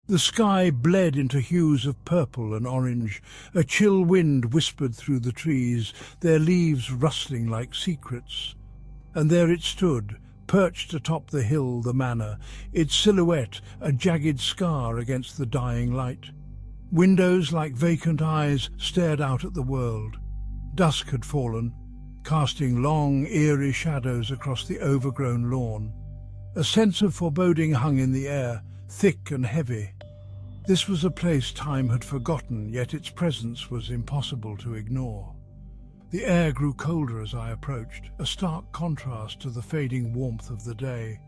The sky bled into hues of purple and orange. A chill wind whispered through the trees, their leaves rustling like secrets. And there it stood, perched atop the hill, the manor, its silhouette a jagged scar against the dying light. Windows like vacant eyes stared out at the world. Dusk had fallen, casting long, eerie shadows across the overgrown lawn. A sense of foreboding hung in the air, thick and heavy. This was a place time had forgotten, yet its presence was impossible to ignore. The air grew colder as I approached, a stark contrast to the fading warmth of the day.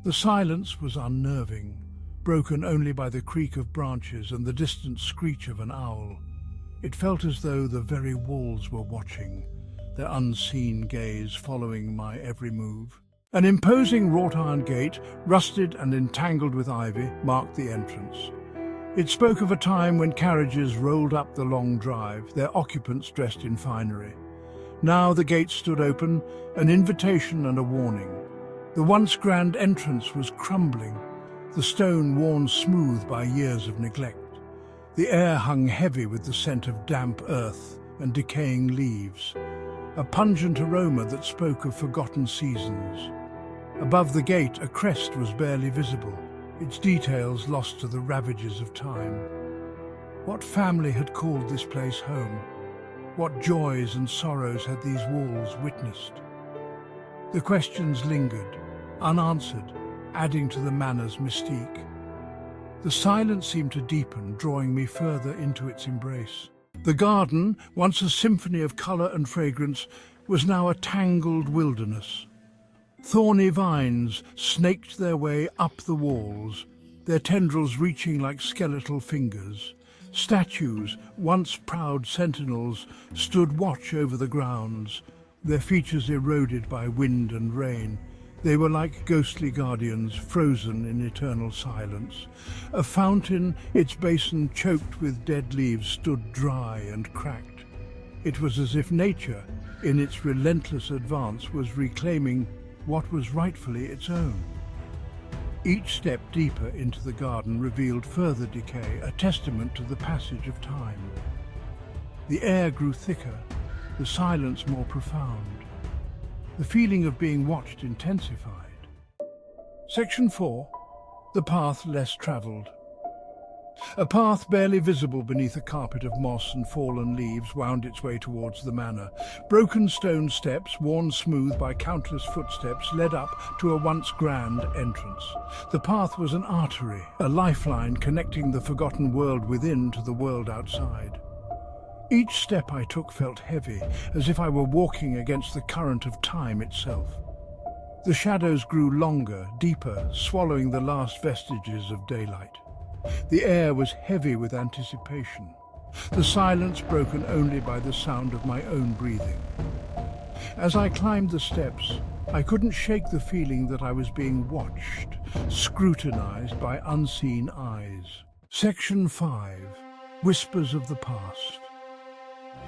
The silence was unnerving, broken only by the creak of branches and the distant screech of an owl. It felt as though the very walls were watching, their unseen gaze following my every move. An imposing wrought-iron gate, rusted and entangled with ivy, marked the entrance. It spoke of a time when carriages rolled up the long drive, their occupants dressed in finery. Now the gate stood open, an invitation and a warning. The once grand entrance was crumbling, the stone worn smooth by years of neglect. The air hung heavy with the scent of damp earth and decaying leaves, a pungent aroma that spoke of forgotten seasons. Above the gate, a crest was barely visible, its details lost to the ravages of time. What family had called this place home? What joys and sorrows had these walls witnessed? The questions lingered, unanswered, adding to the manor's mystique. The silence seemed to deepen, drawing me further into its embrace. The garden, once a symphony of colour and fragrance, was now a tangled wilderness. Thorny vines snaked their way up the walls, their tendrils reaching like skeletal fingers. Statues, once proud sentinels, stood watch over the grounds, their features eroded by wind and rain. They were like ghostly guardians, frozen in eternal silence. A fountain, its basin choked with dead leaves, stood dry and cracked. It was as if nature, in its relentless advance, was reclaiming what was rightfully its own. Each step deeper into the garden revealed further decay, a testament to the passage of time. The air grew thicker, the silence more profound. The feeling of being watched intensified. Section 4. The path less travelled. A path barely visible beneath a carpet of moss and fallen leaves wound its way towards the manor. Broken stone steps, worn smooth by countless footsteps, led up to a once grand entrance. The path was an artery, a lifeline connecting the forgotten world within to the world outside. Each step I took felt heavy, as if I were walking against the current of time itself. The shadows grew longer, deeper, swallowing the last vestiges of daylight. The air was heavy with anticipation, the silence broken only by the sound of my own breathing. As I climbed the steps, I couldn't shake the feeling that I was being watched, scrutinized by unseen eyes. Section 5. Whispers of the Past.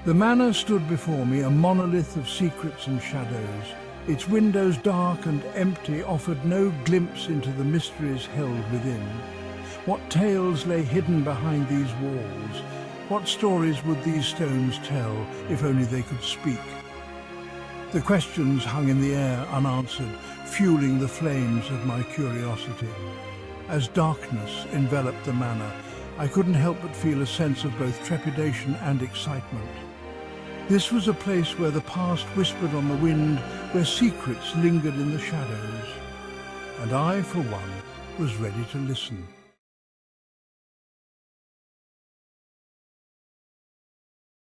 The manor stood before me, a monolith of secrets and shadows. Its windows, dark and empty, offered no glimpse into the mysteries held within. What tales lay hidden behind these walls? What stories would these stones tell, if only they could speak? The questions hung in the air unanswered, fueling the flames of my curiosity. As darkness enveloped the manor, I couldn't help but feel a sense of both trepidation and excitement. This was a place where the past whispered on the wind, where secrets lingered in the shadows. And I, for one, was ready to listen.